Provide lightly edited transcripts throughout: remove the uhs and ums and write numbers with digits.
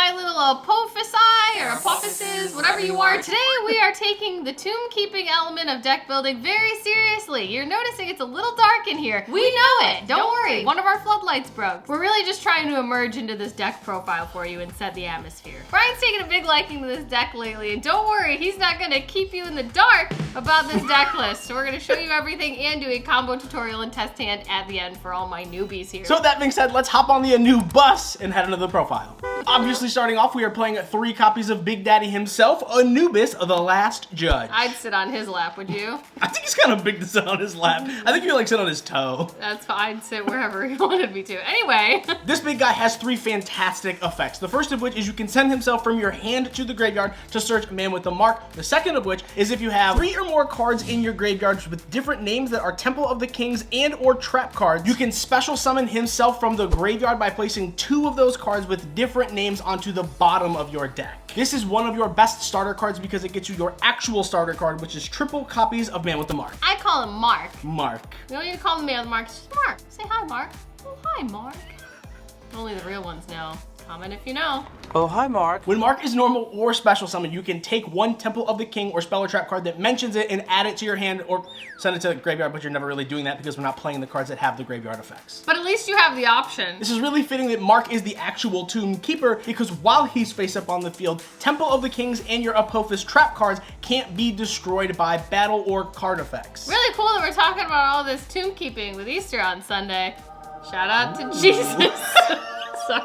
my little apophysi or apophyses, whatever you are. Today we are taking the tomb keeping element of deck building very seriously. You're noticing it's a little dark in here. We know it. Don't worry. One of our floodlights broke. We're really just trying to emerge into this deck profile for you and set the atmosphere. Brian's taken a big liking to this deck lately, and don't worry, he's not gonna keep you in the dark about this deck list. So we're gonna show you everything and do a combo tutorial and test hand at the end for all my newbies here. So with that being said, let's hop on the Anu bus and head into the profile. Obviously starting off, we are playing 3 copies of Big Daddy himself, Anubis, the Last Judge. I'd sit on his lap, would you? I think he's kind of big to sit on his lap. I think you like sit on his toe. That's fine, I'd sit wherever he wanted me to. Anyway. This big guy has 3 fantastic effects. The first of which is you can send himself from your hand to the graveyard to search Man with the Mark. The second of which is if you have 3 or more cards in your graveyards with different names that are Temple of the Kings and or trap cards, you can special summon himself from the graveyard by placing 2 of those cards with different names onto the bottom of your deck. This is one of your best starter cards because it gets you your actual starter card, which is triple copies of Man with the Mark. I call him Mark. Mark. We don't need to call him Man with the Mark, it's just Mark. Say hi, Mark. Oh, hi, Mark. Only the real ones know. Comment if you know. Oh, hi, Mark. When Mark is normal or special summon, you can take 1 Temple of the King or spell or trap card that mentions it and add it to your hand or send it to the graveyard, but you're never really doing that because we're not playing the cards that have the graveyard effects. But at least you have the option. This is really fitting that Mark is the actual Tomb Keeper because while he's face up on the field, Temple of the Kings and your Apophis trap cards can't be destroyed by battle or card effects. Really cool that we're talking about all this tomb keeping with Easter on Sunday. Shout out to Jesus. Sorry.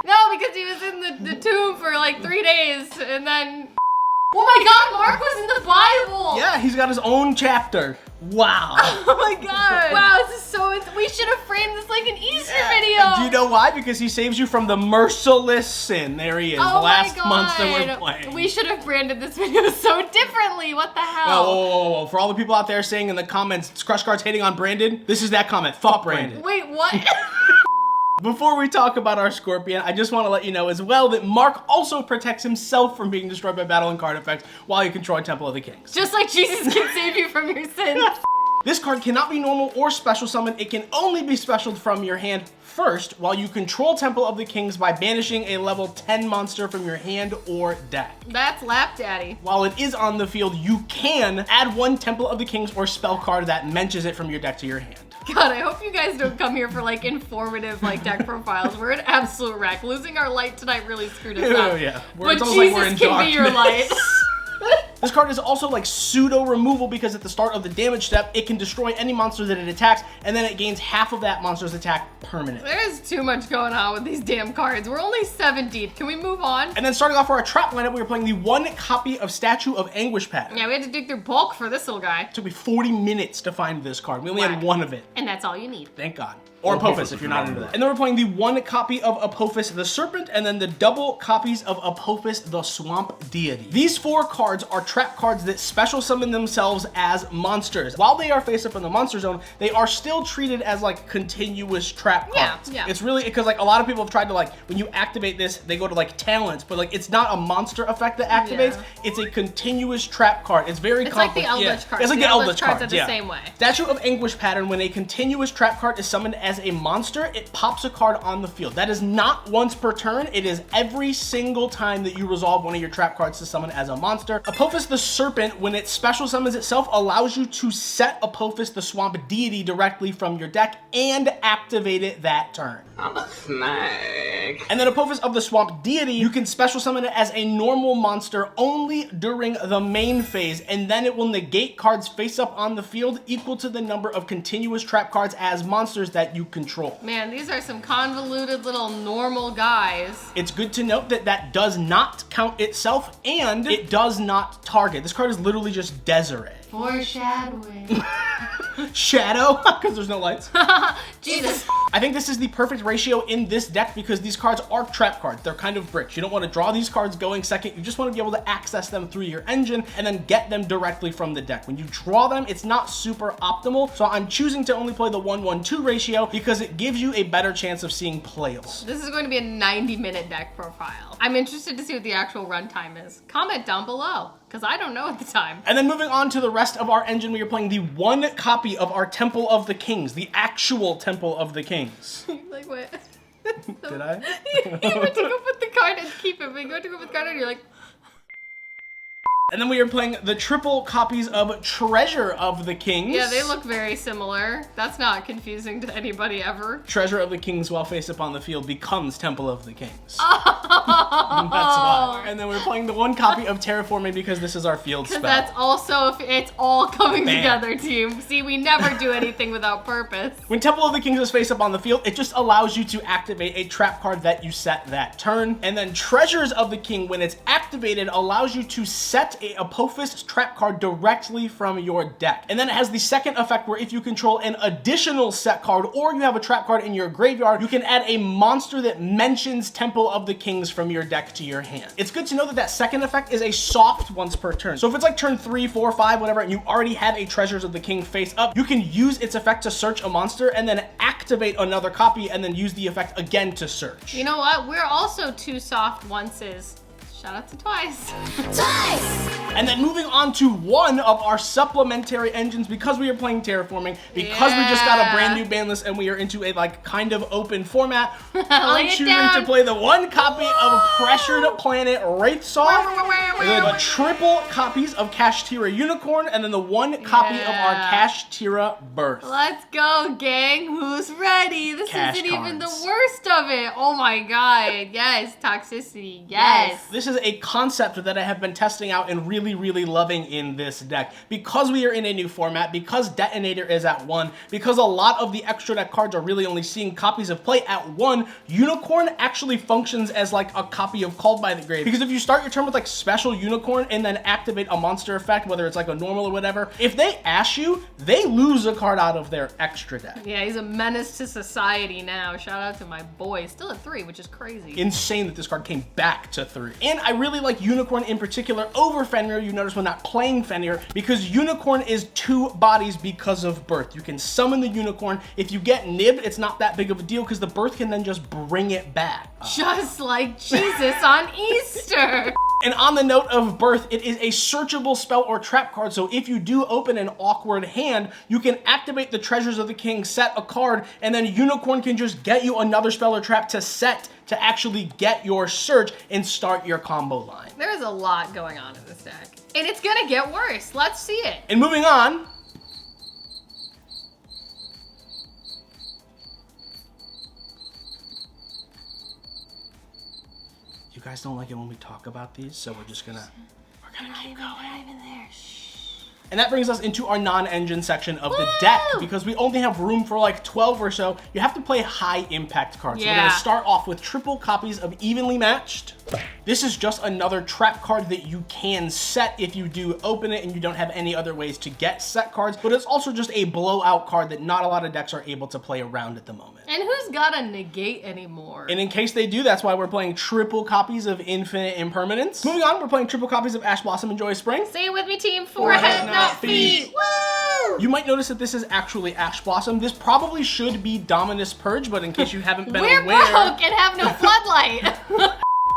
No, because he was in the tomb for like 3 days and then... Oh my god, Mark was in the Bible! Yeah, he's got his own chapter. Wow. Oh my god. Wow, this is so... We should have framed this like an Easter video. Do you know why? Because he saves you from the merciless sin. There he is, oh the last my god. monster we're playing. We should have branded this video so differently. What the hell? Whoa. For all the people out there saying in the comments, Crush Cards hating on Brandon, this is that comment. Fuck Brandon. Wait, what? Before we talk about our Scorpion, I just want to let you know as well that Mark also protects himself from being destroyed by battle and card effects while you control Temple of the Kings. Just like Jesus can save you from your sins. This card cannot be normal or special summon. It can only be specialed from your hand first while you control Temple of the Kings by banishing a level 10 monster from your hand or deck. That's Lap Daddy. While it is on the field, you can add 1 Temple of the Kings or spell card that mentions it from your deck to your hand. God, I hope you guys don't come here for like informative like deck profiles. We're an absolute wreck. Losing our light tonight really screwed us up. Oh yeah. But Jesus can be your light. This card is also like pseudo removal because at the start of the damage step, it can destroy any monster that it attacks, and then it gains half of that monster's attack permanently. There's too much going on with these damn cards. We're only 7 deep. Can we move on? And then starting off for our trap lineup, we were playing the 1 copy of Statue of Anguish pattern. Yeah, we had to dig through bulk for this little guy. It took me 40 minutes to find this card. We only had 1 of it. And that's all you need. Thank God. Or Apophis if you're not into that. And then we're playing the 1 copy of Apophis the Serpent and then the double copies of Apophis the Swamp Deity. These 4 cards are trap cards that special summon themselves as monsters. While they are face up in the monster zone, they are still treated as like continuous trap cards. Yeah. It's really, because like a lot of people have tried to like, when you activate this, they go to like talents, but like it's not a monster effect that activates, it's a continuous trap card. It's very like the Eldritch cards. It's like the Eldritch cards cards, are the same way. Statue of Anguish pattern, when a continuous trap card is summoned as a monster, it pops a card on the field. That is not once per turn, it is every single time that you resolve one of your trap cards to summon as a monster. Apophis the Serpent, when it special summons itself, allows you to set Apophis the Swamp Deity directly from your deck and activate it that turn. I'm a snake. And then Apophis of the Swamp Deity, you can special summon it as a normal monster only during the main phase, and then it will negate cards face up on the field equal to the number of continuous trap cards as monsters that you control. Man, these are some convoluted little normal guys. It's good to note that that does not count itself, and it does not target. This card is literally just Desiree. Foreshadowing. Shadow? Because there's no lights. Jesus. I think this is the perfect ratio in this deck because these cards are trap cards. They're kind of bricks. You don't want to draw these cards going second. You just want to be able to access them through your engine and then get them directly from the deck. When you draw them, it's not super optimal. So I'm choosing to only play the 1-1-2 ratio because it gives you a better chance of seeing plays. This is going to be a 90-minute deck profile. I'm interested to see what the actual runtime is. Comment down below, because I don't know at the time. And then moving on to the rest of our engine, we are playing the 1 copy of our Temple of the Kings, the actual Temple of the Kings. Like what? Did I? He went to go put the card and keep it. But you go to go with card and you're like... And then we are playing the triple copies of Treasure of the Kings. Yeah, they look very similar. That's not confusing to anybody ever. Treasure of the Kings, while face up on the field, becomes Temple of the Kings. Oh. That's why. And then we're playing the one copy of Terraforming because this is our field spell. That's also, it's all coming Bam. together, team. See, we never do anything without purpose. When Temple of the Kings is face up on the field, it just allows you to activate a trap card that you set that turn. And then Treasures of the King, when it's activated, allows you to set a Apophis trap card directly from your deck. And then it has the second effect where if you control an additional set card or you have a trap card in your graveyard, you can add a monster that mentions Temple of the Kings from your deck to your hand. It's good to know that that second effect is a soft once per turn. So if it's like turn 3, 4, 5, whatever, and you already have a Treasures of the King face up, you can use its effect to search a monster and then activate another copy and then use the effect again to search. You know what? We're also two soft onces. Shout out to Twice. Twice! And then moving on to one of our supplementary engines, because we are playing Terraforming, because we just got a brand new ban list and we are into a like kind of open format, I'm choosing to play the one copy of Pressured Planet Wraithsaw, the triple copies of Kashtira Unicorn, and then the one copy of our Kashtira Birth. Let's go, gang. Who's ready? This Cash isn't even the cards. worst of it. Oh my god. Yes, toxicity. Yes. This is a concept that I have been testing out and really loving in this deck. Because we are in a new format, because Detonator is at 1, because a lot of the extra deck cards are really only seeing copies of play at 1, Unicorn actually functions as like a copy of Called by the Grave. Because if you start your turn with like special Unicorn and then activate a monster effect, whether it's like a normal or whatever, if they ash you, they lose a card out of their extra deck. Yeah, he's a menace to society now. Shout out to my boy. Still at 3, which is crazy. Insane that this card came back to 3. And I really like Unicorn in particular over Fenrir. You notice when not playing Fenrir, because Unicorn is 2 bodies because of Birth. You can summon the Unicorn. If you get nibbed, it's not that big of a deal because the Birth can then just bring it back. Just like Jesus on Easter. And on the note of Birth, it is a searchable spell or trap card, so if you do open an awkward hand, you can activate the Treasures of the King, set a card, and then Unicorn can just get you another spell or trap to set to actually get your search and start your combo line. There's a lot going on in this deck. And it's gonna get worse. Let's see it. And moving on, you guys don't like it when we talk about these, so we're gonna keep going. Not even there. Shh. And that brings us into our non-engine section of the deck. Because we only have room for like 12 or so, you have to play high impact cards. So we're gonna start off with triple copies of Evenly Matched. This is just another trap card that you can set if you do open it and you don't have any other ways to get set cards, but it's also just a blowout card that not a lot of decks are able to play around at the moment. And who's got a negate anymore? And in case they do, that's why we're playing triple copies of Infinite Impermanence. Moving on, we're playing triple copies of Ash Blossom and Joy Spring. Say it with me, team. Forehead, Forehead, not not feet. feet. Woo! You might notice that this is actually Ash Blossom. This probably should be Dominus Purge, but in case you haven't been We're aware... broke and have no floodlight.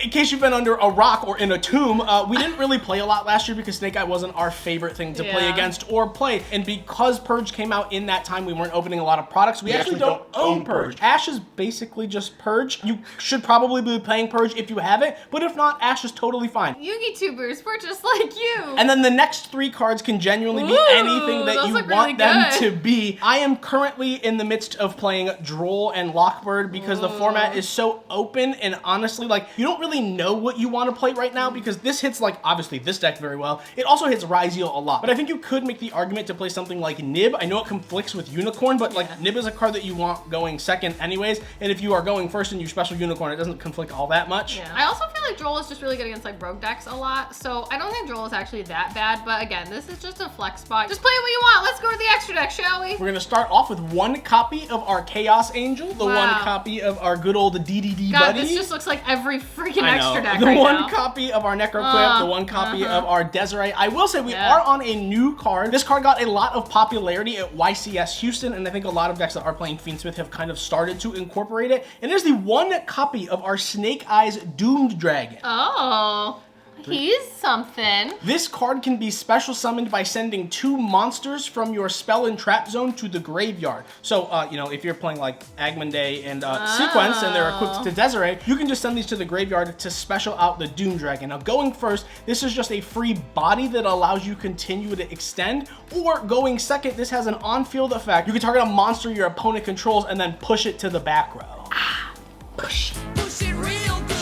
In case you've been under a rock or in a tomb, we didn't really play a lot last year because Snake Eye wasn't our favorite thing to play against or play. And because Purge came out in that time, we weren't opening a lot of products. We actually don't own Purge. Ash is basically just Purge. You should probably be playing Purge if you have it, but if not, Ash is totally fine. Yugi-tubers, we're just like you. And then the next 3 cards can genuinely be anything that those you look want really them good. to be. I am currently in the midst of playing Droll and Lockbird because the format is so open, and honestly, like, you don't really know what you want to play right now because this hits, like, obviously this deck very well. It also hits Ryzeal a lot, but I think you could make the argument to play something like Nib. I know it conflicts with Unicorn, but like Nib is a card that you want going second anyways, and if you are going first and you special Unicorn, it doesn't conflict all that much. Yeah. I also feel like Droll is just really good against like rogue decks a lot, so I don't think Droll is actually that bad, but again, this is just a flex spot. Just play what you want. Let's go to the extra deck, shall we? We're gonna start off with 1 copy of our Chaos Angel, the 1 copy of our good old DDD God, buddy. this just looks like every freaking I extra know. deck The right 1 now. copy of our Necroquip, the 1 copy of our Desiree. I will say we are on a new card. This card got a lot of popularity at YCS Houston, and I think a lot of decks that are playing Fiendsmith have kind of started to incorporate it. And it is the 1 copy of our Snake Eyes Doomed Dragon. Oh. He's something. This card can be special summoned by sending 2 monsters from your spell and trap zone to the graveyard. So, if you're playing like Agmonday and Sequence and they're equipped to Desiree, you can just send these to the graveyard to special out the Doom Dragon. Now, going first, this is just a free body that allows you to continue to extend, or going second, this has an on-field effect. You can target a monster your opponent controls and then push it to the back row. Push it. Push it real good.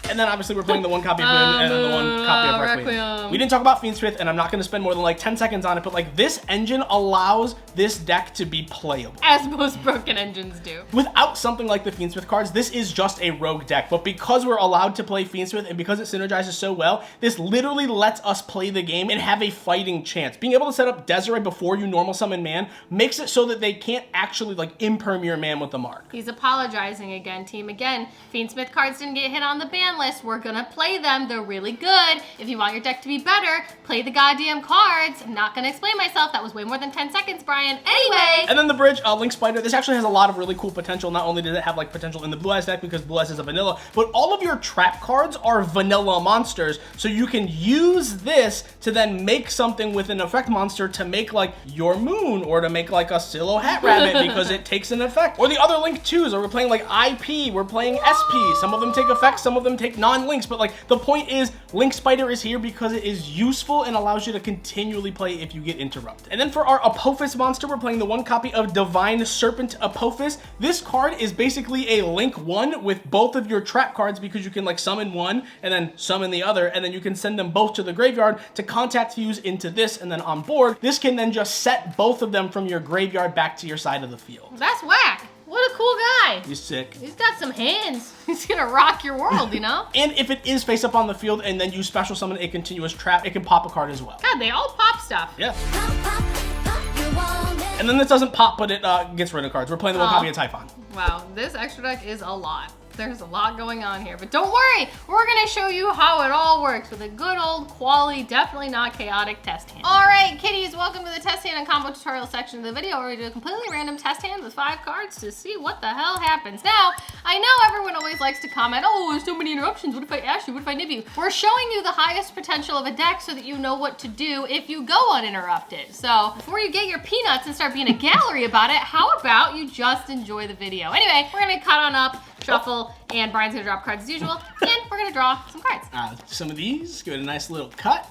And then obviously we're playing the 1 copy of Boon and then the 1 copy of Requiem. We didn't talk about Fiendsmith, and I'm not going to spend more than like 10 seconds on it, but like this engine allows this deck to be playable. As most broken engines do. Without something like the Fiendsmith cards, this is just a rogue deck, but because we're allowed to play Fiendsmith and because it synergizes so well, this literally lets us play the game and have a fighting chance. Being able to set up Desiree before you normal summon man makes it so that they can't actually like imperm your man with the mark. He's apologizing again, team. Again, Fiendsmith cards didn't get hit on the ban list. We're gonna play them. They're really good. If you want your deck to be better, play the goddamn cards. I'm not gonna explain myself. That was way more than 10 seconds, Brian. Anyway. And then the bridge, Link Spider. This actually has a lot of really cool potential. Not only does it have like potential in the Blue Eyes deck because Blue Eyes is a vanilla, but all of your trap cards are vanilla monsters. So you can use this to then make something with an effect monster to make like your Moon or to make like a Silo Hat Rabbit because it takes an effect. Or the other Link 2s, or we're playing like IP, we're playing SP. Some of them take effects, some of them take non-links, but like the point is Link Spider is here because it is useful and allows you to continually play if you get interrupted. And then for our Apophis monster, we're playing the 1 copy of Divine Serpent Apophis. This card is basically a Link 1 with both of your trap cards because you can like summon one and then summon the other, and then you can send them both to the graveyard to contact fuse into this, and then on board, this can then just set both of them from your graveyard back to your side of the field. That's whack. What a cool guy. He's sick. He's got some hands. He's gonna rock your world, you know? And if it is face up on the field and then you special summon a continuous trap, it can pop a card as well. God, they all pop stuff. Yeah. Pop, pop, pop your wallet. And then this doesn't pop, but it gets rid of cards. We're playing the 1 copy of Typhon. Wow, this extra deck is a lot. There's a lot going on here, but don't worry, we're gonna show you how it all works with a good old quality, definitely not chaotic test hand. All right, kiddies, welcome to the test hand and combo tutorial section of the video where we do a completely random test hand with 5 cards to see what the hell happens. Now, I know everyone always likes to comment, oh, there's so many interruptions, what if I ash you, what if I nib you? We're showing you the highest potential of a deck so that you know what to do if you go uninterrupted. So, before you get your peanuts and start being a gallery about it, how about you just enjoy the video? Anyway, we're gonna cut on up, shuffle, and Brian's gonna drop cards as usual, and we're gonna draw some cards. Some of these, give it a nice little cut.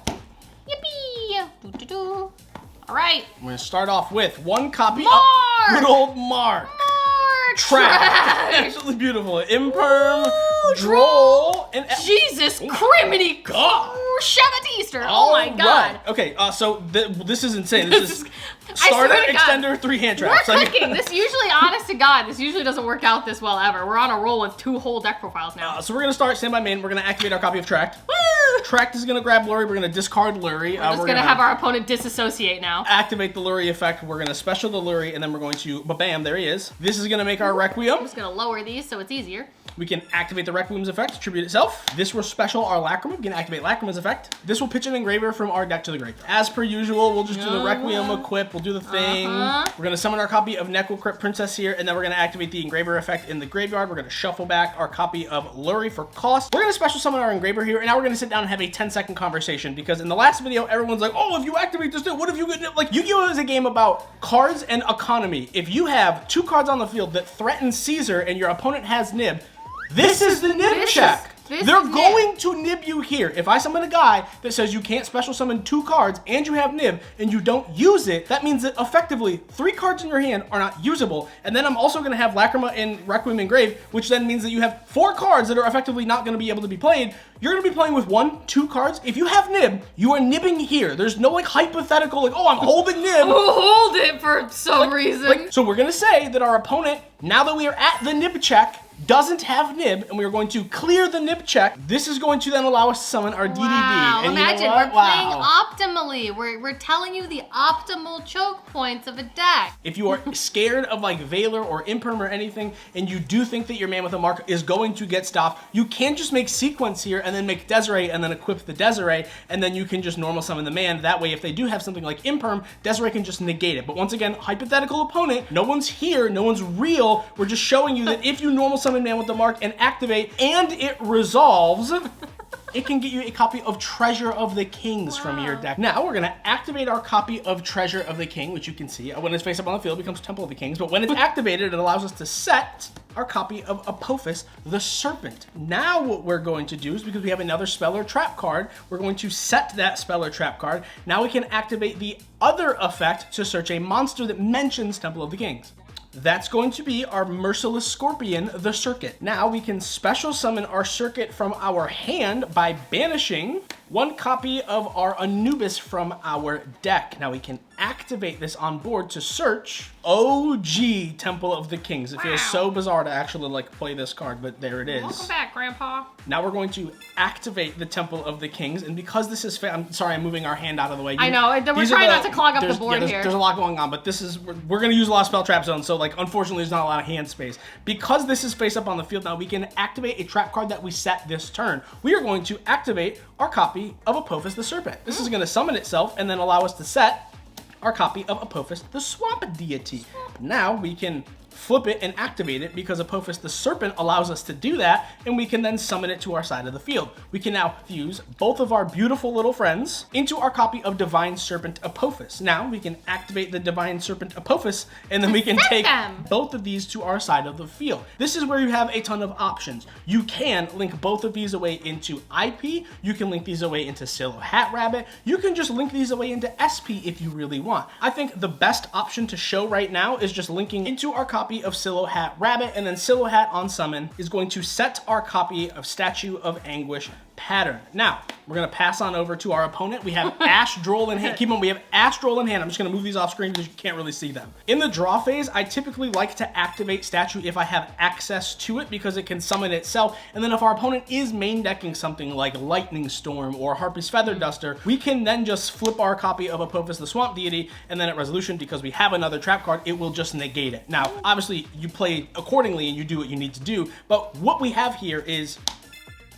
Yippee! Doo-doo-doo. All right. We're gonna start off with 1 copy Mark! of good old Mark. Trash. Absolutely beautiful. Imperm, droll, and Jesus criminy God. Shabbatista. Oh my God. Right. Okay, so this is insane. This is I starter, swear to God. extender, 3 hand traps. We're cooking. This usually, honest to God, this usually doesn't work out this well ever. We're on a roll with 2 whole deck profiles now. So we're gonna start standby main. We're gonna activate our copy of Tract. Woo! Tract is gonna grab Lurie. We're gonna discard Lurie. We're just gonna have our opponent disassociate now. Activate the Lurie effect. We're gonna special the Lurie, and then we're going to, bam, there he is. This is gonna make our Requiem. I'm just gonna lower these so it's easier. We can activate the Requiem's effect, tribute itself. This will special our Lacrima. We can activate Lacrima's effect. This will pitch an engraver from our deck to the graveyard. As per usual, we'll just do the Requiem equip. We'll do the thing. We're gonna summon our copy of Necrocrypt Princess here, and then we're gonna activate the engraver effect in the graveyard. We're gonna shuffle back our copy of Lurie for cost. We're gonna special summon our engraver here, and now we're gonna sit down and have a 10-second conversation, because in the last video, everyone's like, oh, if you activate this, what if you get, like, Yu-Gi-Oh is a game about cards and economy. If you have 2 cards on the field that threaten Caesar and your opponent has Nib, this is the Nib check. They're going to nib you here. If I summon a guy that says you can't special summon 2 cards and you have nib and you don't use it, that means that effectively 3 cards in your hand are not usable. And then I'm also going to have Lacrima and Requiem engraved, which then means that you have 4 cards that are effectively not going to be able to be played. You're going to be playing with 1, 2 cards. If you have nib, you are nibbing here. There's no like hypothetical like, oh, I'm holding nib. We'll hold it for some reason. So we're going to say that our opponent, now that we are at the nib check, doesn't have nib, and we are going to clear the nib check. This is going to then allow us to summon our DDD. Wow, and imagine, you know we're playing optimally. We're telling you the optimal choke points of a deck. If you are scared of like Valor or Imperm or anything, and you do think that your man with a mark is going to get stopped, you can just make Sequence here and then make Desiree and then equip the Desiree, and then you can just normal summon the man. That way, if they do have something like Imperm, Desiree can just negate it. But once again, hypothetical opponent, no one's here, no one's real. We're just showing you that if you normal summon man with the mark and activate, and it resolves, it can get you a copy of Treasure of the Kings from your deck. Now we're gonna activate our copy of Treasure of the King, which you can see when it's face up on the field, it becomes Temple of the Kings. But when it's activated, it allows us to set our copy of Apophis the Serpent. Now what we're going to do is, because we have another spell or trap card, we're going to set that spell or trap card. Now we can activate the other effect to search a monster that mentions Temple of the Kings. That's going to be our Merciless Scorpion, the Circuit. Now we can special summon our Circuit from our hand by banishing one copy of our Anubis from our deck. Now we can activate this on board to search OG Temple of the Kings. It feels so bizarre to actually like play this card, but there it is. Welcome back, Grandpa. Now we're going to activate the Temple of the Kings, and because this is, I'm sorry, I'm moving our hand out of the way. I know, we're trying not to clog up the board here. There's a lot going on, but this is, we're going to use a lot of spell trap zones, so like unfortunately there's not a lot of hand space. Because this is face up on the field now, we can activate a trap card that we set this turn. We are going to activate our copy of Apophis the Serpent. This is going to summon itself and then allow us to set our copy of Apophis the Swamp Deity. Now we can flip it and activate it because Apophis the Serpent allows us to do that, and we can then summon it to our side of the field. We can now fuse both of our beautiful little friends into our copy of Divine Serpent Apophis. Now we can activate the Divine Serpent Apophis, and then we can take both of these to our side of the field. This is where you have a ton of options. You can link both of these away into IP, you can link these away into Silo Hat Rabbit, you can just link these away into SP if you really want. I think the best option to show right now is just linking into our copy of Silo Hat Rabbit, and then Silo Hat on summon is going to set our copy of Statue of Anguish Pattern. Now, we're gonna pass on over to our opponent. We have Ash Droll in hand. Keep on, we have Ash Droll in hand. I'm just gonna move these off screen because you can't really see them. In the draw phase, I typically like to activate Statue if I have access to it because it can summon itself. And then if our opponent is main decking something like Lightning Storm or Harpy's Feather Duster, we can then just flip our copy of Apophis the Swamp Deity, and then at resolution, because we have another trap card, it will just negate it. Now, obviously, you play accordingly and you do what you need to do, but what we have here is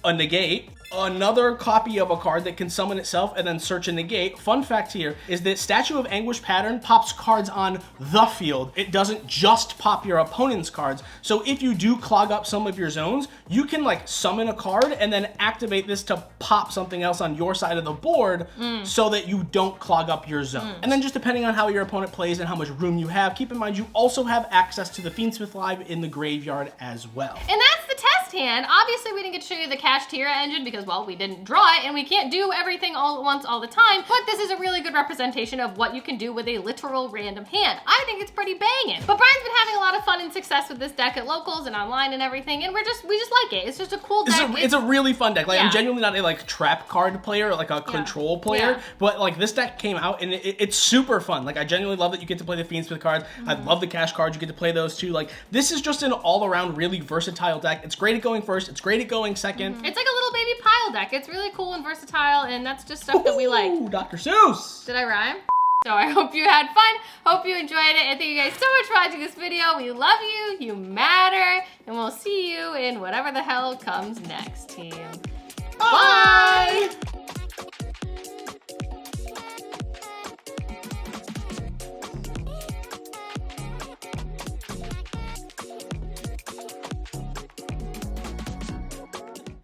a negate, another copy of a card that can summon itself and then search and negate. Fun fact here is that Statue of Anguish Pattern pops cards on the field. It doesn't just pop your opponent's cards. So if you do clog up some of your zones, you can like summon a card and then activate this to pop something else on your side of the board so that you don't clog up your zone. And then just depending on how your opponent plays and how much room you have, keep in mind you also have access to the Fiendsmith Live in the graveyard as well. And that's the test hand. Obviously, we didn't get to show you the Kashtira engine because, well, we didn't draw it and we can't do everything all at once all the time, but this is a really good representation of what you can do with a literal random hand. I think it's pretty banging. But Brian's been having a lot of fun and success with this deck at locals and online and everything, and we just like it. It's just a cool deck. It's a really fun deck. Like, I'm genuinely not a like trap card player or like a control player, but like this deck came out and it's super fun. Like I genuinely love that you get to play the Fiendsmith cards. I love the cash cards. You get to play those too. Like this is just an all around really versatile deck. It's great at going first. It's great at going second. It's like a little baby pile deck. It's really cool and versatile, and that's just stuff that we like. Ooh, Dr. Seuss. Did I rhyme? So I hope you had fun. Hope you enjoyed it. And thank you guys so much for watching this video. We love you. You matter. And we'll see you in whatever the hell comes next, team. Bye.